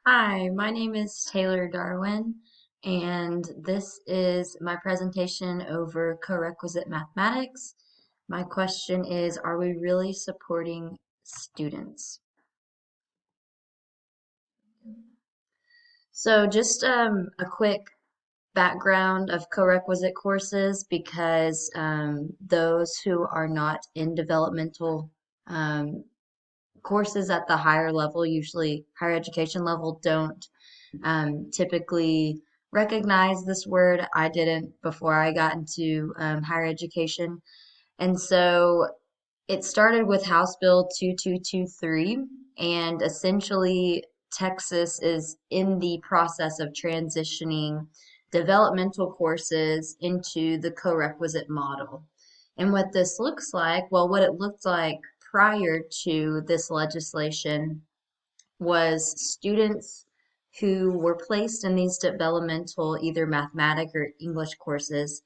Hi, my name is Taylor Darwin, and this is my presentation over co-requisite mathematics. My question is, are we really supporting students? So just a quick background of co-requisite courses because those who are not in developmental um, courses at the higher level, usually higher education level, don't typically recognize this word. I didn't before I got into higher education. And so it started with House Bill 2223, and essentially, Texas is in the process of transitioning developmental courses into the co-requisite model. And what this looks like, well, what it looked like prior to this legislation was students who were placed in these developmental, either mathematic or English courses,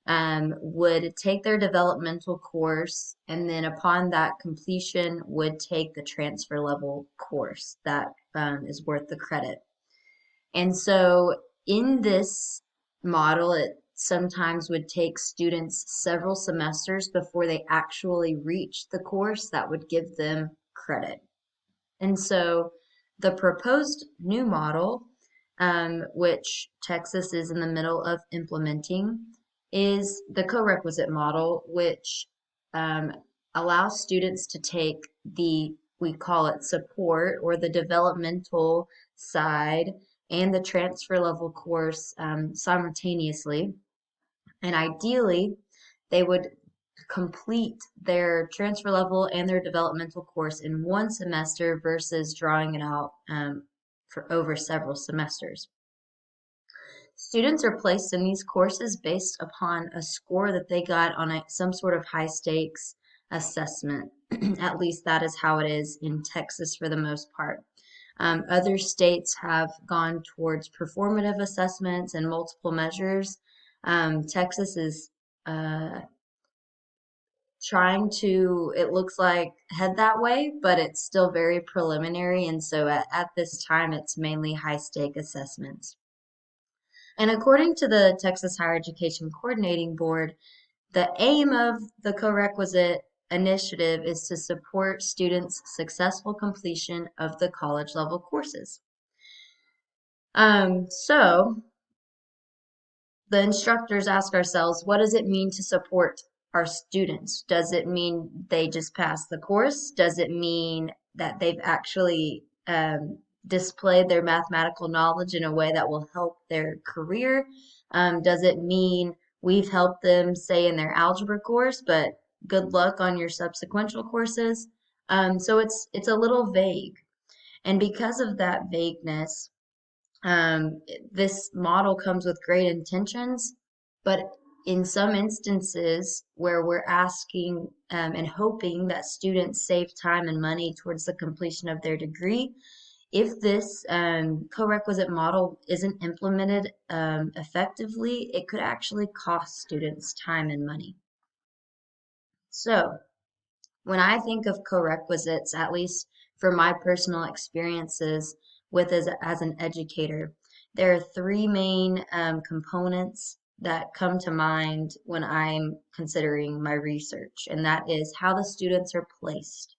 would take their developmental course, and then upon that completion, would take the transfer level course that is worth the credit. And so, in this model, it sometimes would take students several semesters before they actually reach the course that would give them credit. And so the proposed new model, which Texas is in the middle of implementing, is the co-requisite model, which um, allows students to take we call it support or the developmental side and the transfer level course simultaneously. And ideally, they would complete their transfer level and their developmental course in one semester versus drawing it out for over several semesters. Students are placed in these courses based upon a score that they got on some sort of high stakes assessment. At least that is how it is in Texas for the most part. Other states have gone towards performative assessments and multiple measures. Texas is trying to, it looks like, head that way, but it's still very preliminary. And so at this time, it's mainly high stake assessments. And according to the Texas Higher Education Coordinating Board, the aim of the co-requisite initiative is to support students' successful completion of the college level courses. So the instructors ask ourselves, what does it mean to support our students? Does it mean they just pass the course? Does it mean that they've actually displayed their mathematical knowledge in a way that will help their career? Does it mean we've helped them, say, in their algebra course, but good luck on your subsequent courses? So it's a little vague. And because of that vagueness, this model comes with great intentions, but in some instances where we're asking and hoping that students save time and money towards the completion of their degree, if this co-requisite model isn't implemented effectively, it could actually cost students time and money. So, when I think of co-requisites, at least for my personal experiences with as an educator, there are three main components that come to mind when I'm considering my research, and that is how the students are placed.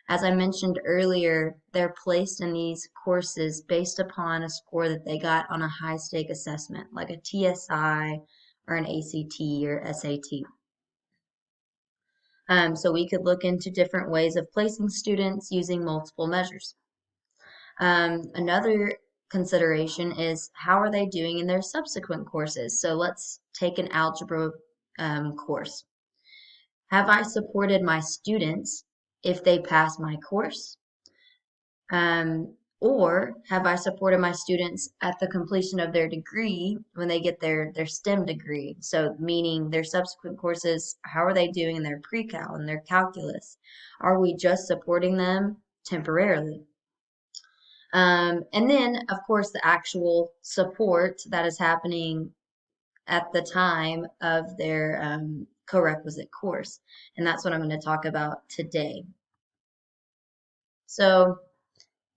As I mentioned earlier, they're placed in these courses based upon a score that they got on a high stake assessment, like a TSI or an ACT or SAT. So we could look into different ways of placing students using multiple measures. Another consideration is how are they doing in their subsequent courses? So let's take an algebra course. Have I supported my students if they pass my course? Or have I supported my students at the completion of their degree when they get their STEM degree? So, meaning their subsequent courses, how are they doing in their pre-cal and their calculus? Are we just supporting them temporarily? And then, of course, the actual support that is happening at the time of their co-requisite course. And that's what I'm going to talk about today. So,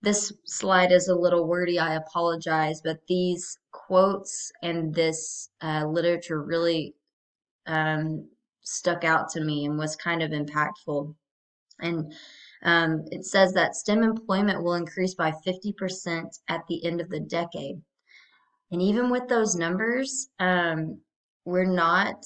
This slide is a little wordy, I apologize, but these quotes and this literature really um, stuck out to me and was kind of impactful. And it says that STEM employment will increase by 50% at the end of the decade. And even with those numbers, we're not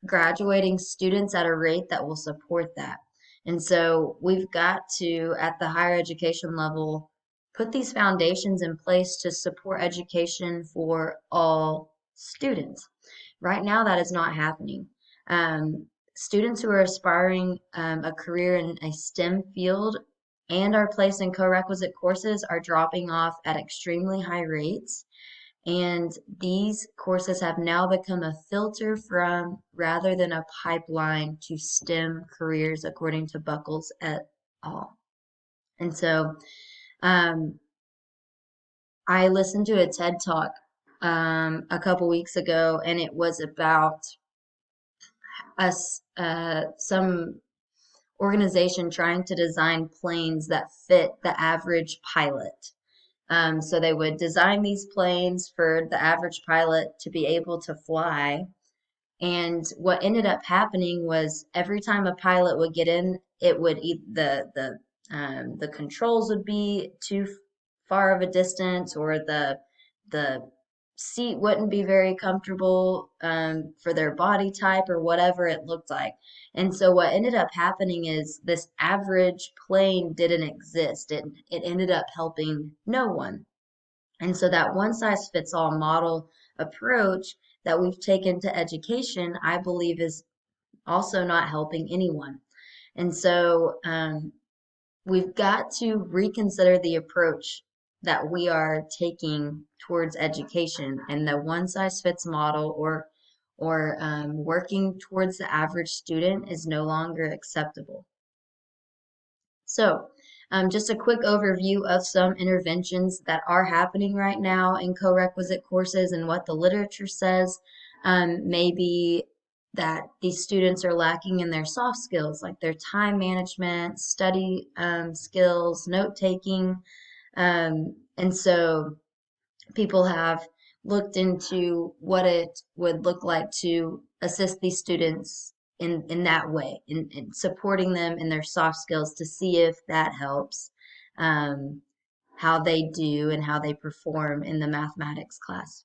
graduating students at a rate that will support that. And so we've got to, at the higher education level, put these foundations in place to support education for all students. Right now, that is not happening. Students who are aspiring a career in a STEM field and are placed in co-requisite courses are dropping off at extremely high rates. And these courses have now become a filter from rather than a pipeline to STEM careers, according to Buckles et al. And so um, I listened to a TED Talk a couple weeks ago, and it was about us, some organization trying to design planes that fit the average pilot. So they would design these planes for the average pilot to be able to fly. And what ended up happening was every time a pilot would get in, it would the controls would be too far of a distance, or the seat wouldn't be very comfortable for their body type or whatever it looked like. And so what ended up happening is this average plane didn't exist. It ended up helping no one. And so that one size fits all model approach that we've taken to education, I believe, is also not helping anyone. And so we've got to reconsider the approach that we are taking towards education, and the one size fits model or working towards the average student is no longer acceptable. So, just a quick overview of some interventions that are happening right now in co-requisite courses and what the literature says. Maybe that these students are lacking in their soft skills, like their time management, study skills, note taking. And so people have looked into what it would look like to assist these students in that way, in supporting them in their soft skills to see if that helps, um, how they do and how they perform in the mathematics class.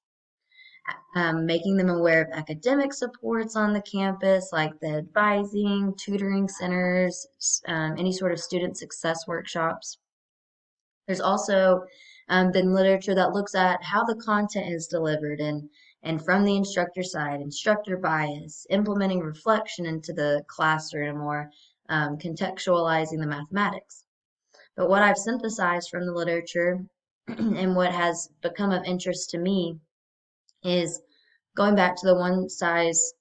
Making them aware of academic supports on the campus, like the advising, tutoring centers, any sort of student success workshops. There's also been literature that looks at how the content is delivered, and from the instructor side, instructor bias, implementing reflection into the classroom, or contextualizing the mathematics. But what I've synthesized from the literature and what has become of interest to me is going back to the one size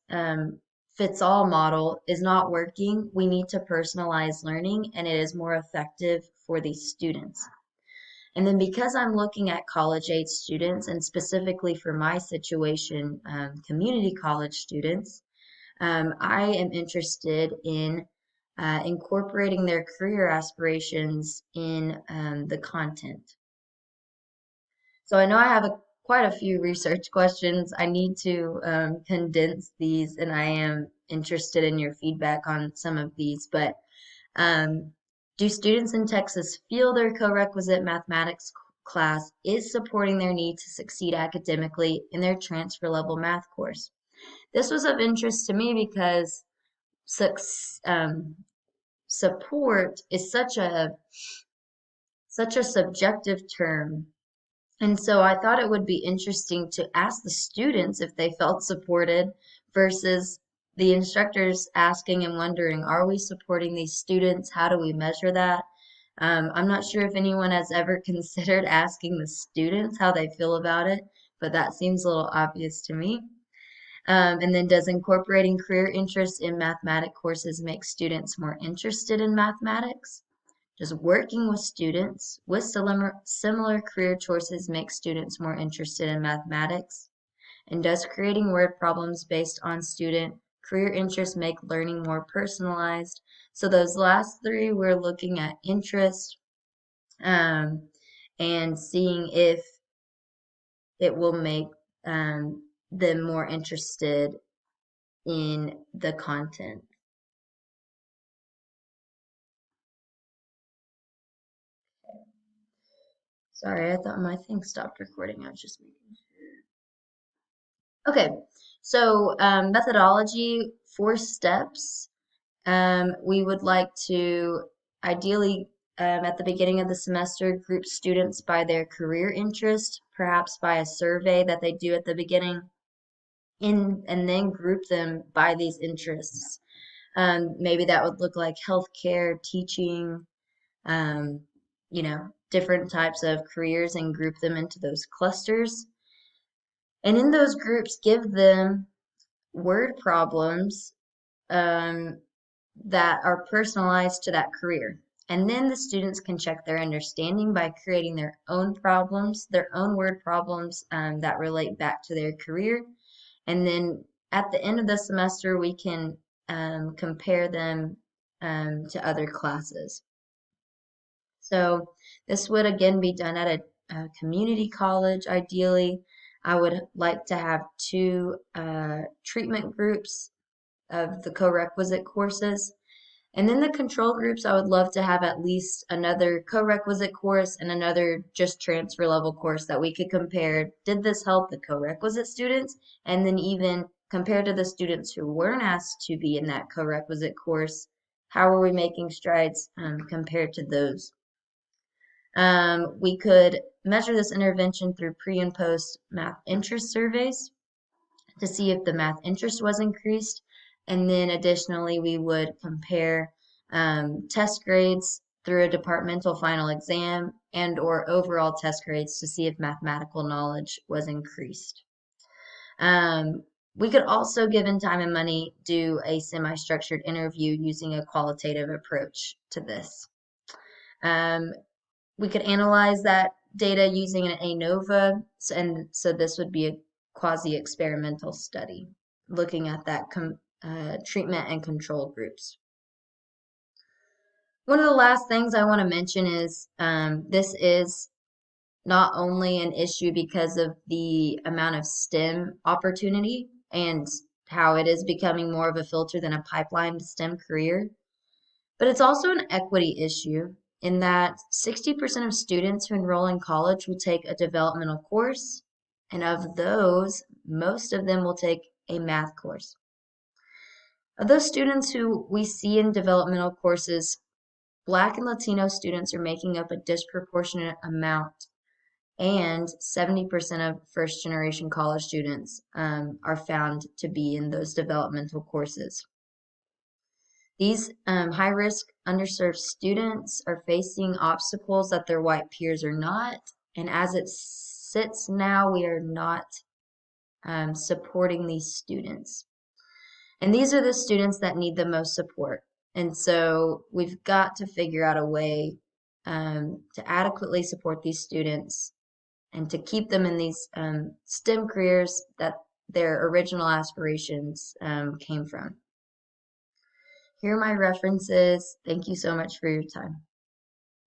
fits all model is not working. We need to personalize learning, and it is more effective for these students. And then because I'm looking at college age students, and specifically for my situation, community college students, I am interested in incorporating their career aspirations in the content. So I know I have quite a few research questions. I need to condense these, and I am interested in your feedback on some of these. But um, do students in Texas feel their co-requisite mathematics class is supporting their need to succeed academically in their transfer level math course? This was of interest to me because support is such a subjective term. And so I thought it would be interesting to ask the students if they felt supported versus the instructors asking and wondering, are we supporting these students? How do we measure that? I'm not sure if anyone has ever considered asking the students how they feel about it, but that seems a little obvious to me. And then does incorporating career interests in mathematics courses make students more interested in mathematics? Does working with students with similar career choices make students more interested in mathematics? And does creating word problems based on student career interests make learning more personalized? So those last three, we're looking at interest, um, and seeing if it will make them more interested in the content. Sorry, I thought my thing stopped recording. I was just making sure. Okay, so methodology, 4 steps. We would like to ideally, at the beginning of the semester, group students by their career interest, perhaps by a survey that they do at the beginning, and then group them by these interests. Maybe that would look like healthcare, teaching, um, different types of careers, and group them into those clusters. And in those groups, give them word problems um, that are personalized to that career. And then the students can check their understanding by creating their own problems, their own word problems that relate back to their career. And then at the end of the semester, we can compare them to other classes. So this would again be done at a community college, ideally. I would like to have 2 treatment groups of the co-requisite courses. And then the control groups, I would love to have at least another co-requisite course and another just transfer level course that we could compare. Did this help the co-requisite students? And then even compared to the students who weren't asked to be in that co-requisite course, how are we making strides compared to those? We could measure this intervention through pre and post math interest surveys to see if the math interest was increased. And then additionally, we would compare test grades through a departmental final exam and or overall test grades to see if mathematical knowledge was increased. We could also, given time and money, do a semi-structured interview using a qualitative approach to this. Um, we could analyze that data using an ANOVA, and so this would be a quasi-experimental study looking at that treatment and control groups. One of the last things I want to mention is this is not only an issue because of the amount of STEM opportunity and how it is becoming more of a filter than a pipeline to STEM career, but it's also an equity issue in that 60% of students who enroll in college will take a developmental course, and of those, most of them will take a math course. Of those students who we see in developmental courses, Black and Latino students are making up a disproportionate amount, and 70% of first generation college students are found to be in those developmental courses. These high-risk, underserved students are facing obstacles that their white peers are not, and as it sits now, we are not supporting these students. And these are the students that need the most support. And so we've got to figure out a way to adequately support these students and to keep them in these STEM careers that their original aspirations came from. Here are my references. Thank you so much for your time.